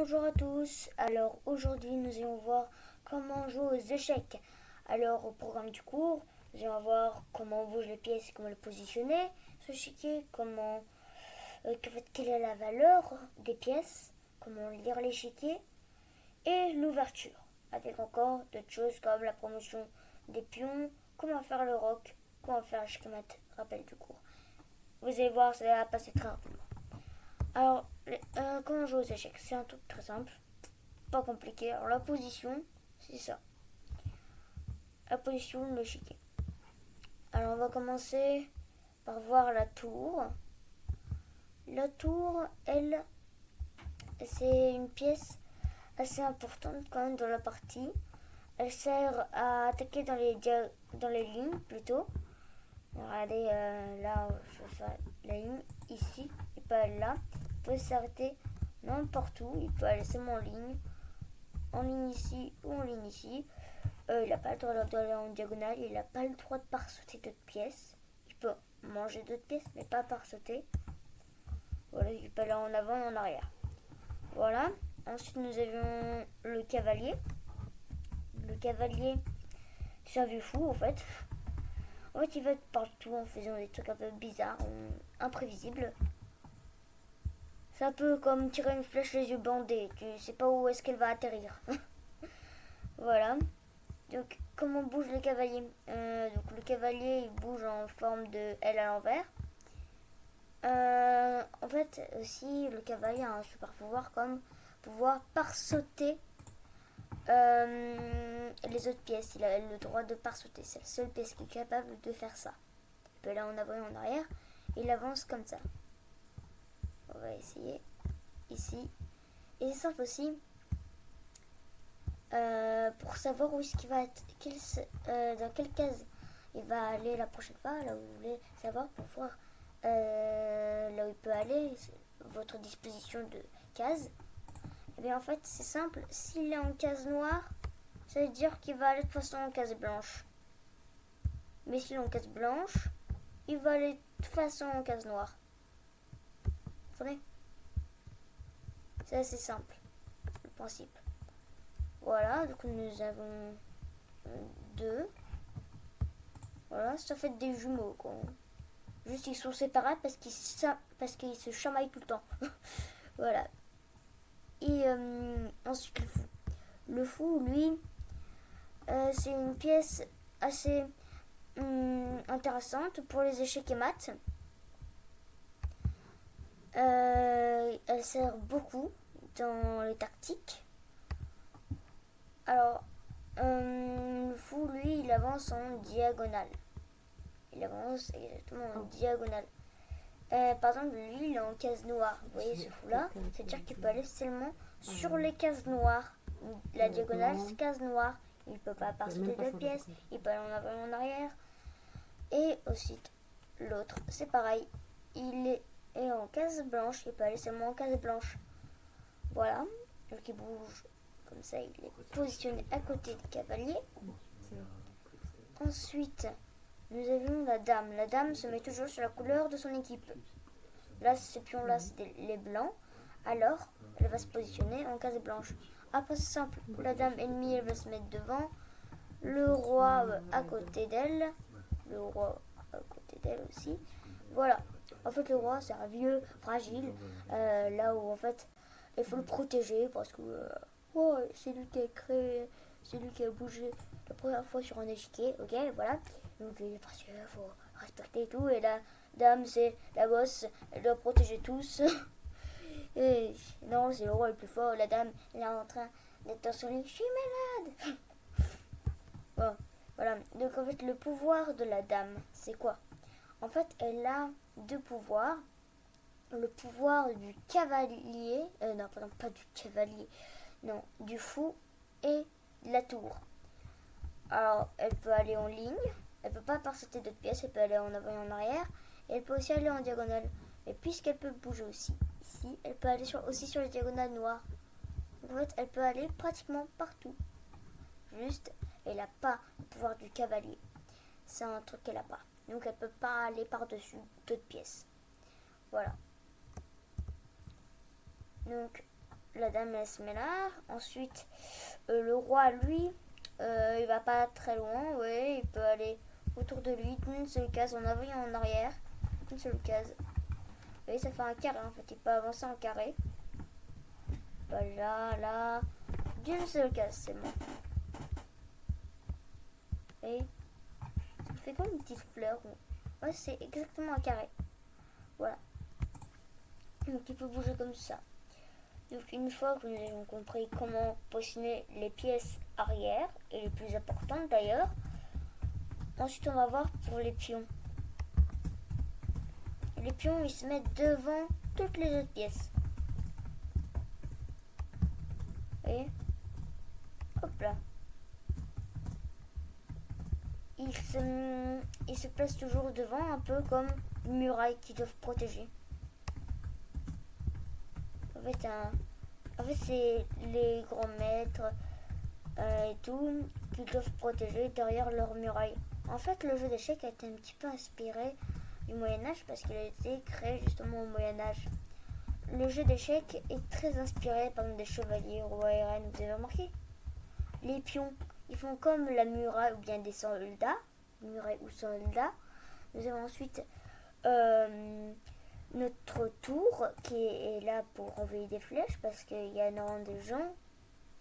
Bonjour à tous, alors aujourd'hui nous allons voir comment jouer aux échecs. Alors au programme du cours, nous allons voir comment on bouge les pièces, comment les positionner, ce l'échiquier, quelle est la valeur des pièces, comment lire l'échiquier et l'ouverture. Avec encore d'autres choses comme la promotion des pions, comment faire le roc, comment faire le schéma rappel du cours. Vous allez voir, ça va passer très rapidement. Alors, comment jouer aux échecs? C'est un truc très simple, pas compliqué. Alors, la position, c'est ça. La position de l'échiquier. Alors, on va commencer par voir la tour. La tour, elle, c'est une pièce assez importante quand même dans la partie. Elle sert à attaquer dans les lignes plutôt. Regardez, là, je fais la ligne ici et pas là. Il peut s'arrêter n'importe où. Il peut aller seulement en ligne ici ou en ligne ici. Il n'a pas le droit d'aller en diagonale. Il n'a pas le droit de par-sauter d'autres pièces. Il peut manger d'autres pièces, mais pas par-sauter. Voilà, il peut aller en avant et en arrière. Voilà. Ensuite, nous avions le cavalier. Le cavalier, c'est un vieux fou en fait. En fait, il va être partout en faisant des trucs un peu bizarres, imprévisibles. C'est un peu comme tirer une flèche les yeux bandés. Tu sais pas où est-ce qu'elle va atterrir. Voilà. Donc, comment bouge le cavalier Donc, le cavalier, il bouge en forme de L à l'envers. En fait, aussi, le cavalier a un super pouvoir comme pouvoir par-sauter les autres pièces. Il a le droit de par-sauter. C'est la seule pièce qui est capable de faire ça. Il peut aller en avant et en arrière. Et il avance comme ça. On va essayer ici. Et c'est simple aussi. Pour savoir où est-ce qu'il va être, dans quelle case il va aller la prochaine fois, là où vous voulez savoir, pour voir là où il peut aller, votre disposition de case. Et bien en fait c'est simple, s'il est en case noire, ça veut dire qu'il va aller de toute façon en case blanche. Mais s'il est en case blanche, il va aller de toute façon en case noire. Vous comprenez? C'est assez simple, le principe. Voilà, donc nous avons deux. Voilà, ça fait des jumeaux quoi. Juste ils sont séparés parce qu'ils se chamaillent tout le temps. Voilà. Et ensuite le fou. Le fou, lui, c'est une pièce assez intéressante pour les échecs et maths. Elle sert beaucoup dans les tactiques. Alors, le fou, lui, il avance en diagonale. Il avance exactement en diagonale. Par exemple, lui, il est en case noire. Vous voyez ce fou-là? C'est-à-dire qu'il peut aller seulement sur les cases noires. La diagonale, c'est case noire. Il ne peut pas par-sauter deux pièces. Il peut aller en avant et en arrière. Et ensuite, l'autre, c'est pareil. Il est en case blanche. Il peut aller seulement en case blanche. Voilà. Donc il bouge comme ça. Il est positionné à côté du cavalier. Ensuite, nous avions la dame. La dame se met toujours sur la couleur de son équipe. Là, ces pions-là, c'est les blancs. Alors, elle va se positionner en case blanche. Après, c'est simple. La dame ennemie, elle va se mettre devant. Le roi à côté d'elle. Le roi à côté d'elle aussi. Voilà. En fait, le roi, c'est un vieux, fragile. Là où, en fait, il faut le protéger parce que c'est lui qui a créé, c'est lui qui a bougé la première fois sur un échiquier. Ok, voilà. Donc, il est précieux, il faut respecter tout. Et la dame, c'est la bosse, elle doit protéger tous. Et non, c'est le roi le plus fort. La dame, elle est en train d'être dans son lit. Je suis malade. Bon, voilà. Donc, en fait, le pouvoir de la dame, c'est quoi? En fait, elle a deux pouvoirs. Le pouvoir du cavalier. Non, pardon, pas du cavalier. Non, du fou et de la tour. Alors, elle peut aller en ligne. Elle peut pas par-sauter d'autres pièces. Elle peut aller en avant et en arrière. Et elle peut aussi aller en diagonale. Mais puisqu'elle peut bouger aussi ici, elle peut aller aussi sur les diagonales noires. Donc, en fait, elle peut aller pratiquement partout. Juste, elle n'a pas le pouvoir du cavalier. C'est un truc qu'elle n'a pas. Donc, elle peut pas aller par-dessus d'autres pièces. Voilà. Donc, la dame elle se met là. Ensuite, le roi, lui, il va pas très loin. Ouais, il peut aller autour de lui d'une seule case en avant et en arrière. Une seule case. Vous voyez, ça fait un carré en fait. Il peut avancer en carré. Là, là. D'une seule case, c'est bon. Et ça fait comme une petite fleur. Ouais, c'est exactement un carré. Voilà. Donc il peut bouger comme ça. Donc une fois que nous avons compris comment positionner les pièces arrière, et les plus importantes d'ailleurs, ensuite on va voir pour les pions. Les pions ils se mettent devant toutes les autres pièces. Vous voyez? Hop là. Ils se placent toujours devant, un peu comme une muraille qu'ils doivent protéger. En fait c'est les grands maîtres et tout qui doivent protéger derrière leur muraille. En fait, le jeu d'échecs a été un petit peu inspiré du Moyen-Âge parce qu'il a été créé justement au Moyen-Âge. Le jeu d'échecs est très inspiré par des chevaliers, rois et reines, vous avez remarqué? Les pions, ils font comme la muraille ou bien des soldats, muraille ou soldats. Nous avons ensuite notre tour qui est là pour envoyer des flèches parce qu'il y a énormément de gens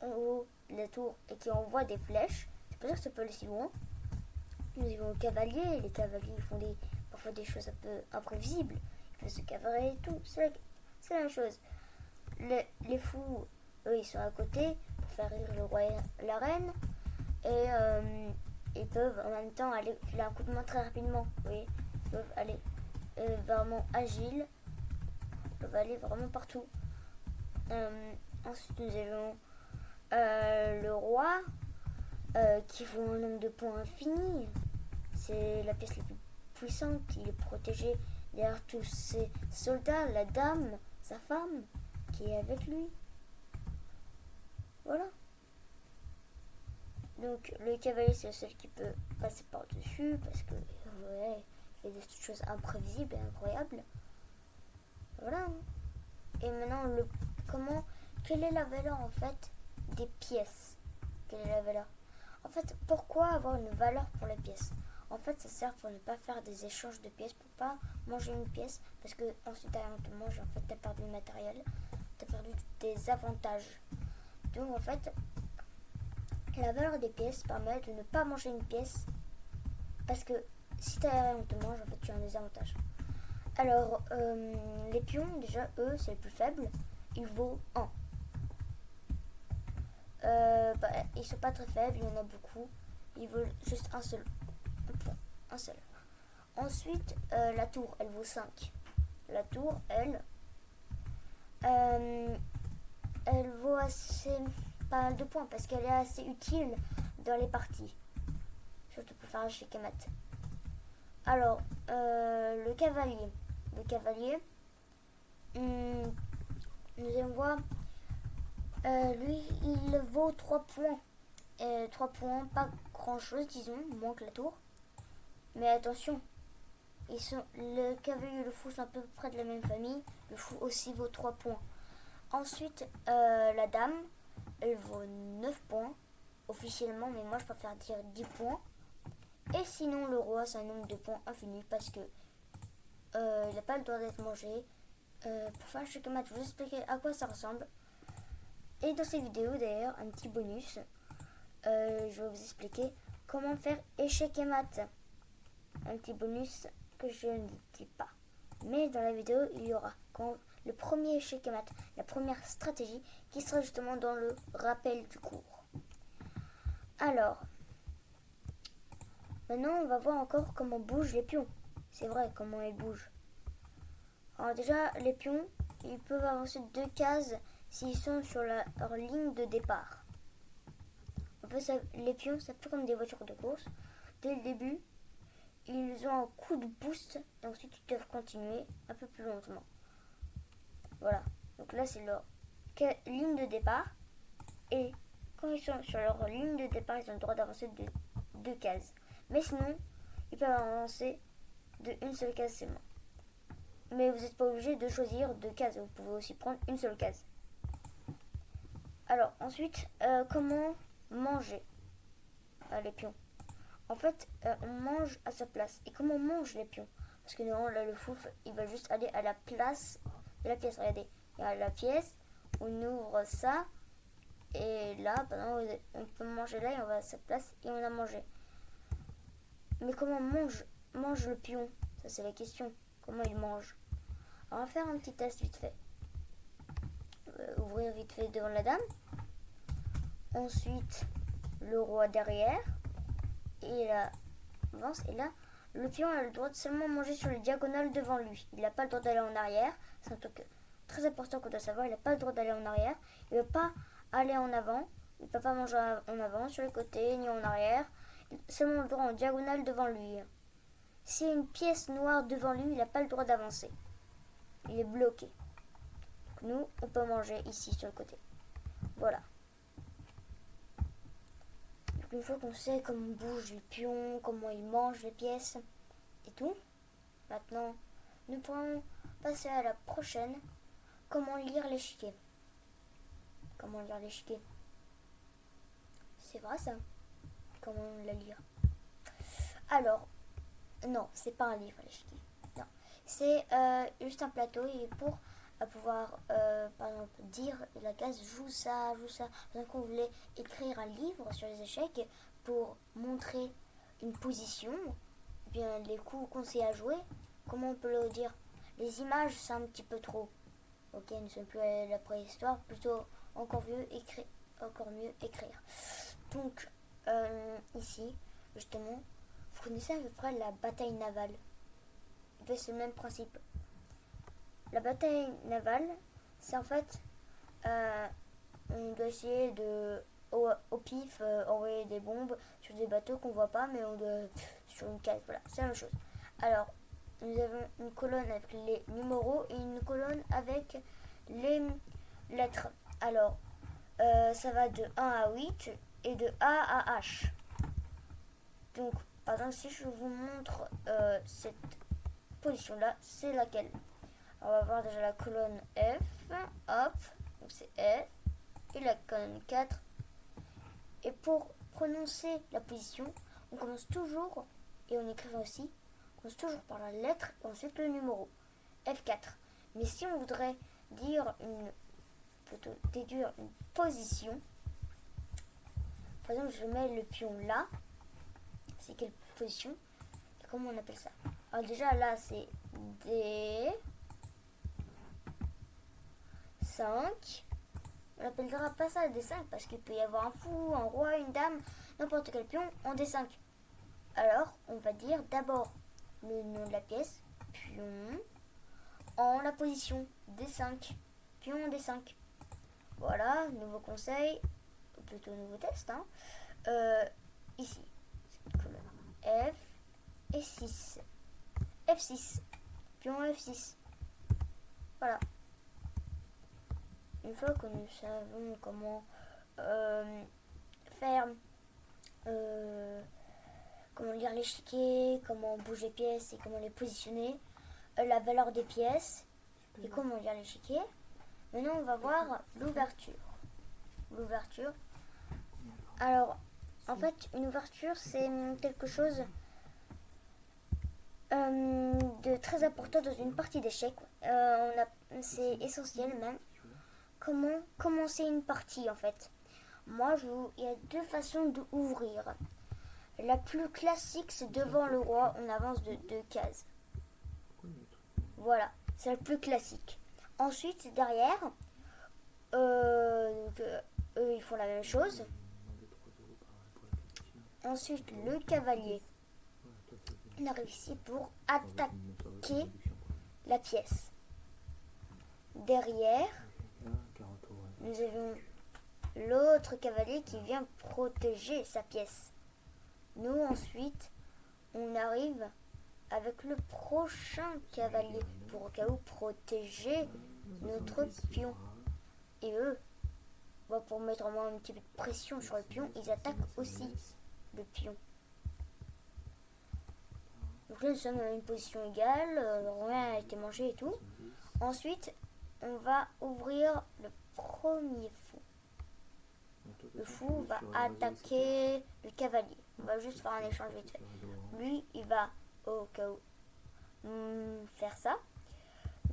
en haut de la tour et qui envoient des flèches. C'est pour ça que ça peut aller si loin. Nous avons le cavalier. Les cavaliers font parfois des choses un peu imprévisibles. Ils peuvent se cavaler et tout. C'est la même chose. Les fous, eux, ils sont à côté pour faire rire le roi et la reine. Et ils peuvent en même temps aller filer un coup de main très rapidement. Oui, ils peuvent aller vraiment agiles. Ils peuvent aller vraiment partout. Ensuite, nous avons le roi qui vaut un nombre de points infini. C'est la pièce la plus puissante. Il est protégé derrière tous ses soldats, la dame, sa femme qui est avec lui. Voilà. Donc le cavalier c'est le seul qui peut passer par-dessus parce que ouais, il fait des choses imprévisibles et incroyables. Voilà. Et maintenant quelle est la valeur en fait des pièces? Quelle est la valeur? En fait, pourquoi avoir une valeur pour les pièces? En fait, ça sert pour ne pas faire des échanges de pièces, pour pas manger une pièce, parce que ensuite, on te mange, en fait, t'as perdu le matériel, t'as perdu des avantages. Donc, en fait, la valeur des pièces permet de ne pas manger une pièce, parce que si t'as on te mange, en fait, tu as des avantages. Alors, les pions, déjà, eux, c'est le plus faible, il vaut 1. Ils sont pas très faibles, il y en a beaucoup. Ils veulent juste un seul. Un seul. Ensuite, la tour, elle vaut 5. La tour, elle vaut assez pas mal de points parce qu'elle est assez utile dans les parties. Surtout pour faire un chic et mat. Alors, le cavalier. Le cavalier, nous allons voir. Lui, il vaut 3 points. 3 points, pas grand chose, disons, moins que la tour. Mais attention, le cavalier et le fou sont à peu près de la même famille. Le fou aussi vaut 3 points. Ensuite, la dame, elle vaut 9 points, officiellement, mais moi je préfère dire 10 points. Et sinon, le roi, c'est un nombre de points infini parce que il n'a pas le droit d'être mangé. Pour faire un chic et mat, je vais vous expliquer à quoi ça ressemble. Et dans cette vidéo d'ailleurs, un petit bonus, je vais vous expliquer comment faire échec et mat. Un petit bonus que je ne dis pas. Mais dans la vidéo, il y aura le premier échec et mat, la première stratégie qui sera justement dans le rappel du cours. Alors, maintenant on va voir encore comment bougent les pions. C'est vrai, comment ils bougent. Alors déjà, les pions, ils peuvent avancer 2 cases s'ils sont sur leur ligne de départ. En fait, les pions, c'est un peu comme des voitures de course. Dès le début, ils ont un coup de boost et ensuite ils doivent continuer un peu plus lentement. Voilà. Donc là, c'est leur ligne de départ. Et quand ils sont sur leur ligne de départ, ils ont le droit d'avancer de 2 cases. Mais sinon, ils peuvent avancer de une seule case seulement. Mais vous n'êtes pas obligé de choisir 2 cases. Vous pouvez aussi prendre une seule case. Alors, ensuite, comment manger les pions? En fait, on mange à sa place. Et comment on mange les pions? Parce que non, là, le fouf, il va juste aller à la place de la pièce. Regardez, il y a la pièce, on ouvre ça, et là, on peut manger là, et on va à sa place, et on a mangé. Mais comment mange le pion? Ça, c'est la question. Comment il mange? Alors, on va faire un petit test vite fait. Ouvrir vite fait devant la dame. Ensuite, le roi derrière. Et là, avance. Et là, le pion a le droit de seulement manger sur les diagonales devant lui. Il n'a pas le droit d'aller en arrière. C'est un truc très important qu'on doit savoir. Il n'a pas le droit d'aller en arrière. Il ne peut pas aller en avant. Il ne peut pas manger en avant, sur les côtés, ni en arrière. Seulement le droit en diagonale devant lui. S'il y a une pièce noire devant lui, il n'a pas le droit d'avancer. Il est bloqué. Donc nous, on peut manger ici, sur le côté. Voilà. Donc une fois qu'on sait comment bougent les pions, comment ils mangent les pièces et tout, maintenant, nous pourrons passer à la prochaine. Comment lire l'échiquier? Comment lire l'échiquier? C'est vrai ça? Comment la lire? Alors, non, c'est pas un livre l'échiquier. Non, c'est juste un plateau et pour pouvoir, par exemple, dire la case joue ça. Donc on voulait écrire un livre sur les échecs pour montrer une position, bien les coups qu'on sait à jouer. Comment on peut le dire? Les images, c'est un petit peu trop. Ok, nous ne sommes plus à la préhistoire, plutôt encore mieux écrire. Donc, ici, justement, vous connaissez à peu près la bataille navale. C'est le même principe. La bataille navale, c'est en fait, on doit essayer de, au pif, envoyer des bombes sur des bateaux qu'on voit pas, mais on doit, sur une case, voilà, c'est la même chose. Alors, nous avons une colonne avec les numéros et une colonne avec les lettres. Alors, ça va de 1 à 8 et de A à H. Donc, par exemple, si je vous montre cette position-là, c'est laquelle? On va voir déjà la colonne F, hop, donc c'est F, et la colonne 4. Et pour prononcer la position, on commence toujours, et on écrit aussi, on commence toujours par la lettre et ensuite le numéro, F4. Mais si on voudrait déduire une position, par exemple, je mets le pion là, c'est quelle position? Et comment on appelle ça? Alors déjà là, c'est D5. On n'appellera pas ça D5 parce qu'il peut y avoir un fou, un roi, une dame, n'importe quel pion en D5. Alors, on va dire d'abord le nom de la pièce, pion, en la position D5, pion en D5. Voilà, nouveau conseil, ou plutôt nouveau test. Ici, cette colonne F et 6. F6, pion F6. Voilà. Une fois que nous savons comment faire, comment lire l'échiquier, comment bouger les pièces et comment les positionner, la valeur des pièces et comment lire l'échiquier, maintenant on va voir l'ouverture. L'ouverture. Alors, en fait, une ouverture, c'est quelque chose de très important dans une partie d'échecs. C'est essentiel même. Comment commencer une partie en fait? Il y a deux façons d'ouvrir. La plus classique, c'est devant le roi, on avance de 2 cases. Voilà, c'est la plus classique. Ensuite, derrière, eux, ils font la même chose. Ensuite, le cavalier. On arrive ici pour attaquer la pièce. Derrière, nous avons l'autre cavalier qui vient protéger sa pièce. Nous, ensuite, on arrive avec le prochain cavalier pour au cas où protéger notre pion. Et eux, pour mettre en moins un petit peu de pression sur le pion, ils attaquent aussi le pion. Donc là, nous sommes dans une position égale, rien n'a été mangé et tout. Ensuite, on va ouvrir le premier fou. le fou va attaquer le cavalier. On va juste faire un échange vite fait. Lui, il va au cas où faire ça.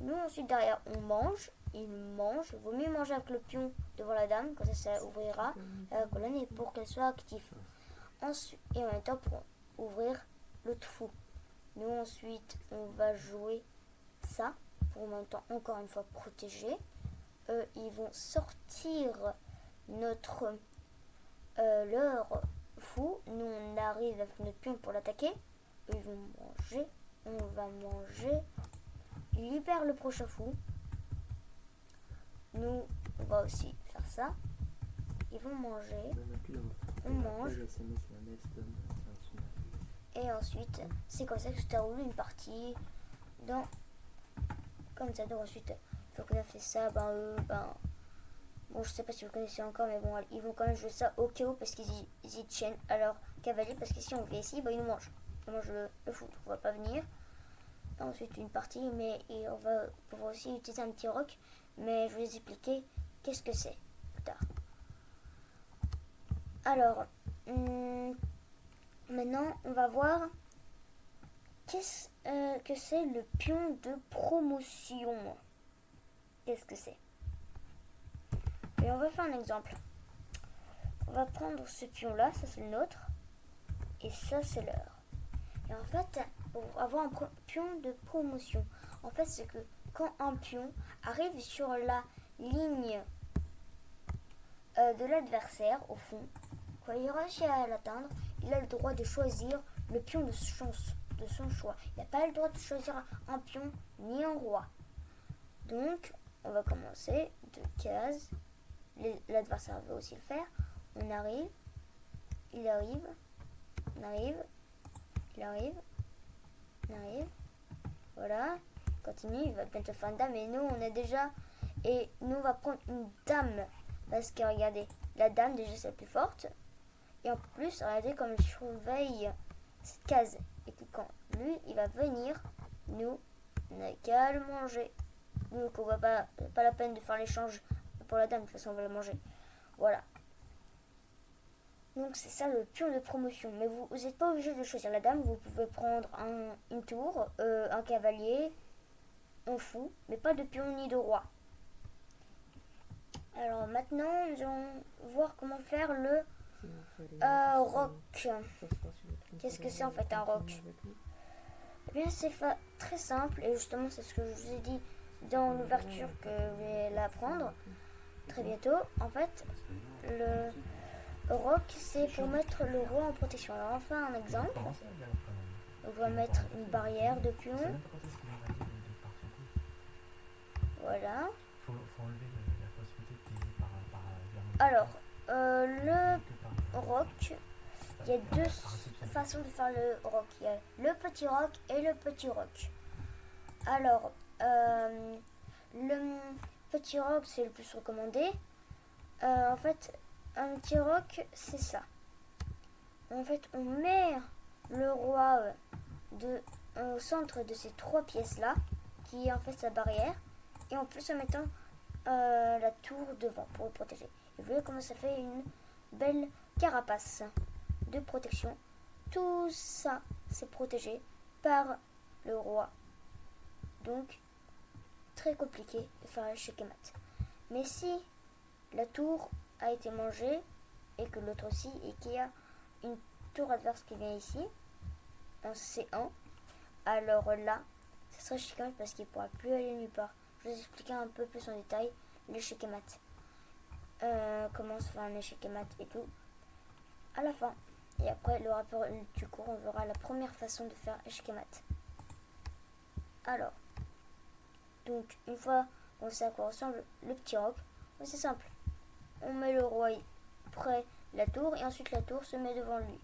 Nous, ensuite, derrière, on mange. Il mange. Vaut mieux manger avec le pion devant la dame, comme ça ouvrira la colonne et pour qu'elle soit active. Ensuite, et en même temps, pour ouvrir l'autre fou. Nous, ensuite, on va jouer ça pour en même temps, encore une fois, protéger. Ils vont sortir leur fou. Nous, on arrive avec notre pion pour l'attaquer. Ils vont manger. On va manger. Ils libèrent le prochain fou. Nous, on va aussi faire ça. Ils vont manger. On mange. Et ensuite, c'est comme ça que se déroule une partie. Comme ça. Donc ensuite, une fois qu'on a fait ça, bon, je sais pas si vous connaissez encore, mais bon, ils vont quand même jouer ça au chaos parce qu'ils y tiennent à leur cavalier. Parce que si on vient ici, ils nous mangent. Ils mangent le foot. On va pas venir. Ensuite, une partie, mais on va pouvoir aussi utiliser un petit roc. Mais je vais vous expliquer qu'est-ce que c'est plus tard. Alors, maintenant, on va voir qu'est-ce que c'est le pion de promotion. Qu'est-ce que c'est? Et on va faire un exemple. On va prendre ce pion-là, ça c'est le nôtre, et ça c'est leur. Et en fait, pour avoir un pion de promotion, en fait, c'est que quand un pion arrive sur la ligne de l'adversaire, au fond, quand il réussit à l'atteindre, il a le droit de choisir le pion de son choix. Il n'a pas le droit de choisir un pion ni un roi. Donc, on va commencer de cases. L'adversaire veut aussi le faire. On arrive, il arrive, on arrive, il arrive, on arrive. Voilà, continue, il va bientôt faire une dame. Et nous, on est déjà. Et nous, on va prendre une dame. Parce que regardez, la dame, déjà, c'est la plus forte. Et en plus, regardez comme il surveille cette case. Et que quand lui, il va venir, nous, on n'a qu'à le manger. Donc, on va pas la peine de faire l'échange pour la dame. De toute façon, on va la manger. Voilà. Donc, c'est ça le pion de promotion. Mais vous n'êtes pas obligé de choisir la dame. Vous pouvez prendre une tour, un cavalier, un fou, mais pas de pion ni de roi. Alors, maintenant, nous allons voir comment faire le roc. Qu'est-ce que c'est en fait un roc? Eh bien, c'est très simple. Et justement, c'est ce que je vous ai dit dans l'ouverture que je vais l'apprendre très bientôt. En fait, le roc, c'est pour mettre le roi en protection. Alors, on va faire un exemple. On va mettre une barrière de pion. Voilà. Alors, le roc, il y a deux façons de faire le roc. Il y a le petit roc et le petit roc. Alors, le petit roc, c'est le plus recommandé. En fait, un petit roc, c'est ça. En fait, on met le roi au centre de ces trois pièces-là, qui est en fait sa barrière, et en plus en mettant la tour devant pour le protéger. Et vous voyez comment ça fait une belle carapace de protection. Tout ça, c'est protégé par le roi. Donc, très compliqué de faire l'échec et mat. Mais si la tour a été mangée, et que l'autre aussi, et qu'il y a une tour adverse qui vient ici, en C1, alors là, ça sera échec et mat parce qu'il ne pourra plus aller nulle part. Je vais vous expliquer un peu plus en détail l'échec et mat. Comment se fait un échec et mat et tout à la fin. Et après le rapport du cours, on verra la première façon de faire échec et mat. Alors, donc une fois qu'on sait à quoi ressemble le petit roc, c'est simple. On met le roi près de la tour et ensuite la tour se met devant lui.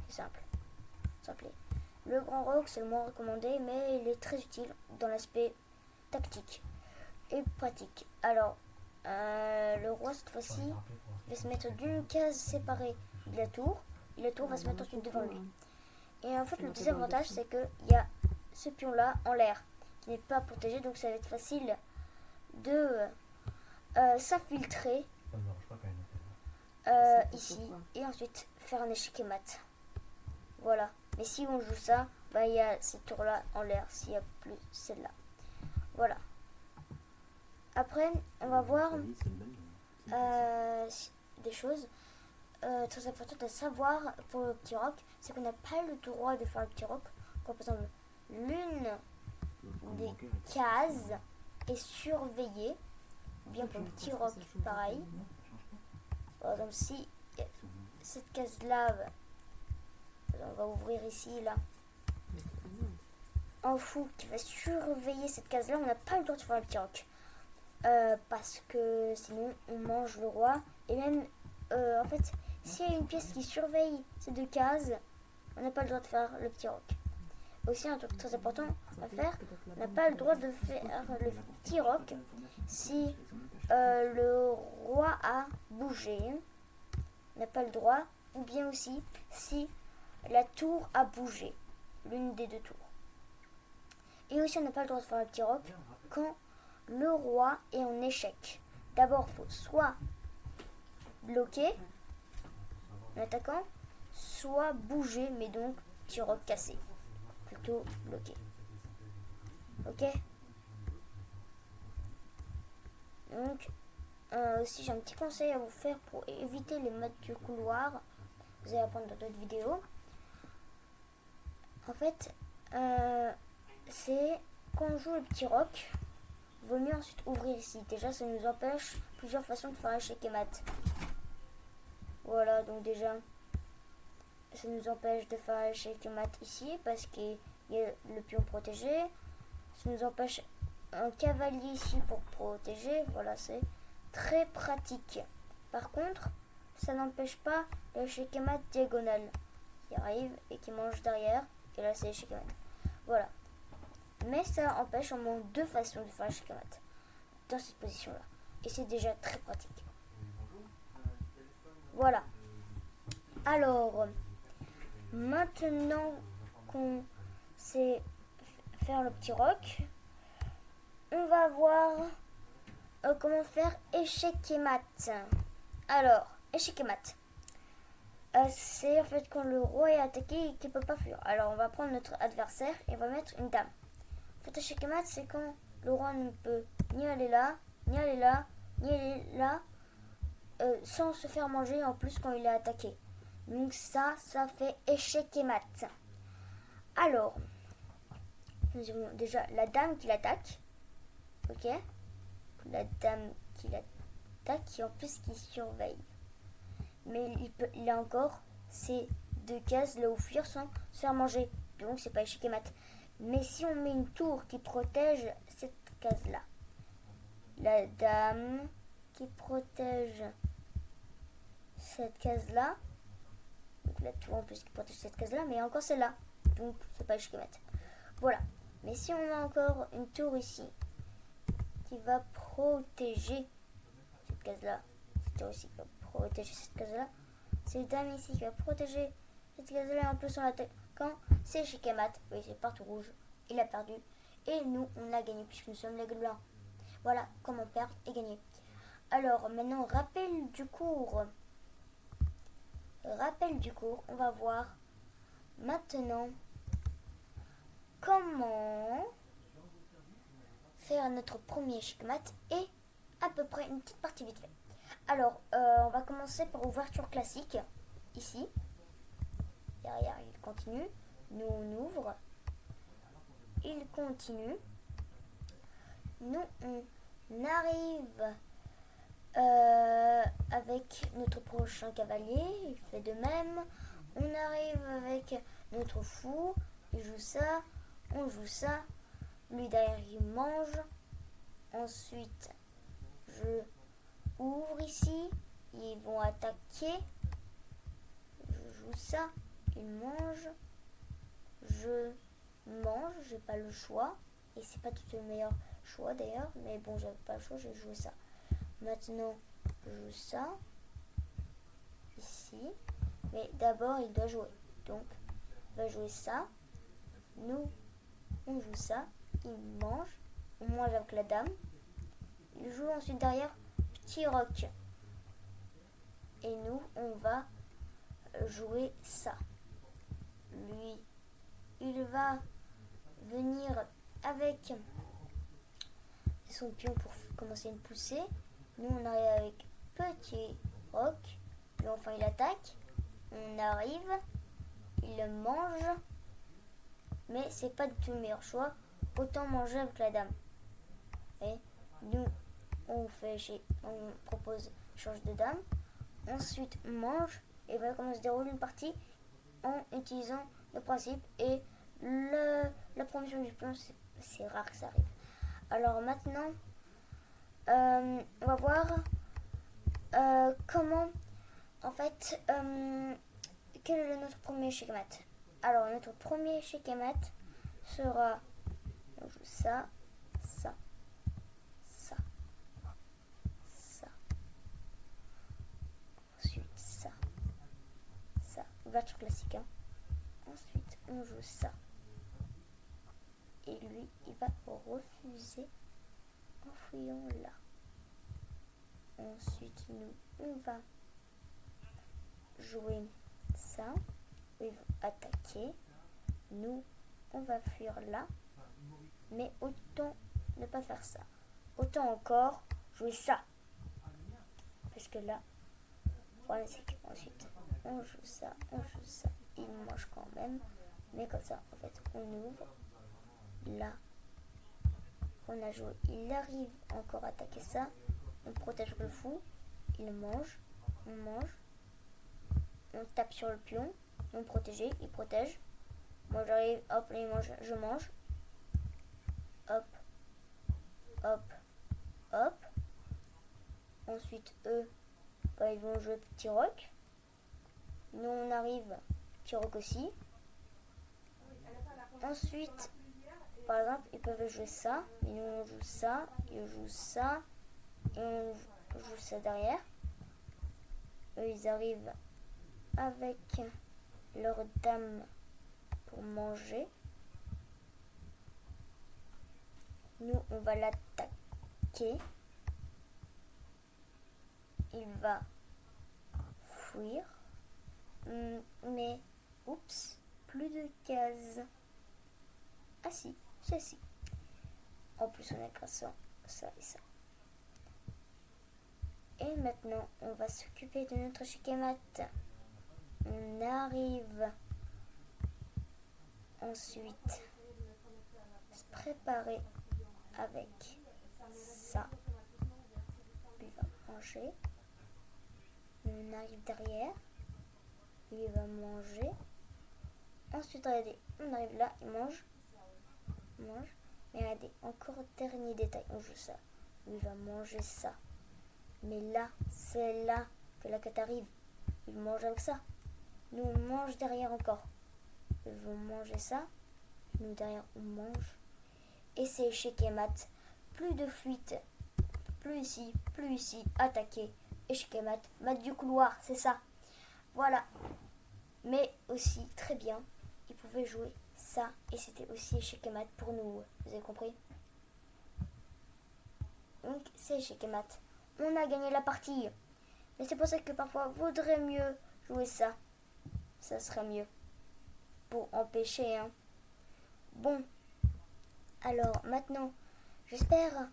C'est simple. Le grand roc, c'est le moins recommandé, mais il est très utile dans l'aspect tactique et pratique. Alors, le roi, cette fois-ci, va se mettre d'une case séparée de la tour, et la tour va se mettre ensuite devant lui. Et en fait, le désavantage, c'est qu'il y a ce pion-là en l'air, qui n'est pas protégé, donc ça va être facile de s'infiltrer ici et ensuite faire un échec et mat. Voilà. Mais si on joue ça, bah il y a cette tour là en l'air s'il n'y a plus celle-là. Voilà. Après, on va voir des choses très importantes à savoir pour le petit roc. C'est qu'on n'a pas le droit de faire le petit roc quand par exemple l'une des cases est surveillée. Bien pour le petit roc, pareil. Par exemple, si cette case-là, on va ouvrir ici, là, un fou qui va surveiller cette case-là, on n'a pas le droit de faire le petit roc. Parce que sinon, on mange le roi. Et même, en fait, s'il y a une pièce qui surveille ces deux cases, on n'a pas le droit de faire le petit roc. Aussi, un truc très important à faire, on n'a pas le droit de faire le petit roc si le roi a bougé. On n'a pas le droit. Ou bien aussi si la tour a bougé. L'une des deux tours. Et aussi, on n'a pas le droit de faire le petit roc quand le roi est en échec. D'abord, il faut soit bloquer en attaquant, soit bouger, mais donc petit roc cassé. Plutôt bloqué. Ok. Donc, aussi j'ai un petit conseil à vous faire pour éviter les maths du couloir. Vous allez apprendre dans d'autres vidéos. En fait, c'est quand on joue le petit roc, il vaut mieux ensuite ouvrir ici. Déjà, ça nous empêche plusieurs façons de faire échec et mat. Voilà, donc déjà, ça nous empêche de faire échec et mat ici parce qu'il y a le pion protégé. Ça nous empêche un cavalier ici pour protéger. Voilà, c'est très pratique. Par contre, ça n'empêche pas l'échec et mat diagonale qui arrive et qui mange derrière. Et là, c'est échec et mat. Voilà. Mais ça empêche au moins deux façons de faire échec et mat dans cette position-là. Et c'est déjà très pratique. Voilà. Alors, maintenant qu'on sait faire le petit roc, on va voir comment faire échec et mat. Alors, échec et mat. C'est en fait quand le roi est attaqué et qu'il ne peut pas fuir. Alors, on va prendre notre adversaire et on va mettre une dame. En fait, échec et mat, c'est quand le roi ne peut ni aller là, ni aller là, ni aller là, sans se faire manger en plus quand il est attaqué. Donc ça fait échec et mat. Alors, nous avons déjà la dame qui l'attaque. Ok. La dame qui l'attaque et en plus qui surveille. Mais il a encore ces deux cases là où fuir sans se faire manger. Donc c'est pas échec et mat. Mais si on met une tour qui protège cette case là. La dame qui protège cette case là. Donc la tour en plus qui protège cette case là. Mais encore celle-là. Donc c'est pas échec et mat. Voilà. Mais si on a encore une tour ici qui va protéger cette case-là, cette tour ici qui va protéger cette case-là, c'est une dame ici qui va protéger cette case-là et en plus on l'attaque quand c'est échec et mat. Oui, c'est partout rouge, il a perdu et nous on a gagné puisque nous sommes les blancs. Voilà comment perdre et gagner. Alors maintenant rappel du cours. On va voir maintenant comment faire notre premier échec mat et à peu près une petite partie vite fait. Alors, on va commencer par ouverture classique, ici. Derrière, il continue. Nous, on ouvre. Il continue. Nous, on arrive avec notre prochain cavalier. Il fait de même. On arrive avec notre fou. Il joue ça. On joue ça. Lui, derrière, il mange. Ensuite, je ouvre ici, ils vont attaquer, je joue ça, ils mangent, je mange, j'ai pas le choix, et c'est pas tout le meilleur choix d'ailleurs, mais bon, j'avais pas le choix, j'ai joué ça. Maintenant, je joue ça, ici, mais d'abord il doit jouer, donc il va jouer ça, nous, on joue ça, il mange, on mange avec la dame, il joue ensuite derrière petit roc. Et nous, on va jouer ça. Lui, il va venir avec son pion pour commencer une poussée. Nous, on arrive avec petit roc. Lui, enfin, il attaque. On arrive. Il le mange. Mais c'est pas du tout le meilleur choix. Autant manger avec la dame. Et nous, on propose change de dame. Ensuite, on mange. Et voilà comment se déroule une partie en utilisant le principe. Et la promotion du pion, c'est rare que ça arrive. Alors maintenant, on va voir comment, en fait, quel est notre premier échec mat. Alors, notre premier échec mat sera, on joue ça, ça, ça, ça, ensuite ça, ça, ouverture classique, hein. Ensuite, on joue ça. Et lui, il va refuser en fouillant là. Ensuite, nous, on va jouer ça. Ils vont attaquer. Nous, on va fuir là. Mais autant ne pas faire ça. Autant encore jouer ça. Parce que là, le problème c'est qu'ensuite, on joue ça. Il mange quand même. Mais comme ça, en fait, on ouvre. Là, on a joué. Il arrive encore à attaquer ça. On protège le fou. Il mange. On mange. On tape sur le pion. On protège. Il protège. Moi j'arrive. Hop, là il mange. Je mange. Hop. Hop. Hop. Ensuite, eux, bah, ils vont jouer petit roc. Nous, on arrive. Petit roc aussi. Ensuite, par exemple, ils peuvent jouer ça. Mais nous, on joue ça. Ils jouent ça. Et on joue ça derrière. Eux, ils arrivent avec leur dame pour manger. Nous, on va l'attaquer. Il va fuir. Mais, oups, plus de cases. Ah si, c'est si. En plus, on a grâce à ça et ça. Et maintenant, on va s'occuper de notre schémat. On arrive ensuite se préparer avec ça. Il va manger. On arrive derrière. Il va manger. Ensuite, regardez, on arrive là, il mange. Mange. Mais regardez, encore dernier détail, on joue ça. Il va manger ça. Mais là, c'est là que la quête arrive. Il mange avec ça. Nous, on mange derrière encore. Ils vont manger ça. Nous, derrière, on mange. Et c'est échec et mat. Plus de fuite. Plus ici. Attaquer. Échec et mat. Mat du couloir, c'est ça. Voilà. Mais aussi, très bien, ils pouvaient jouer ça. Et c'était aussi échec et mat pour nous. Vous avez compris? Donc, c'est échec et mat. On a gagné la partie. Mais c'est pour ça que parfois, vaudrait mieux jouer ça. Ça serait mieux. Pour empêcher, hein. Bon. Alors, maintenant, j'espère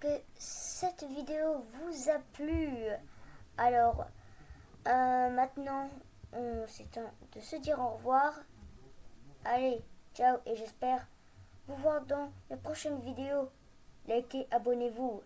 que cette vidéo vous a plu. Alors, maintenant, c'est temps de se dire au revoir. Allez, ciao. Et j'espère vous voir dans la prochaine vidéo. Likez, abonnez-vous.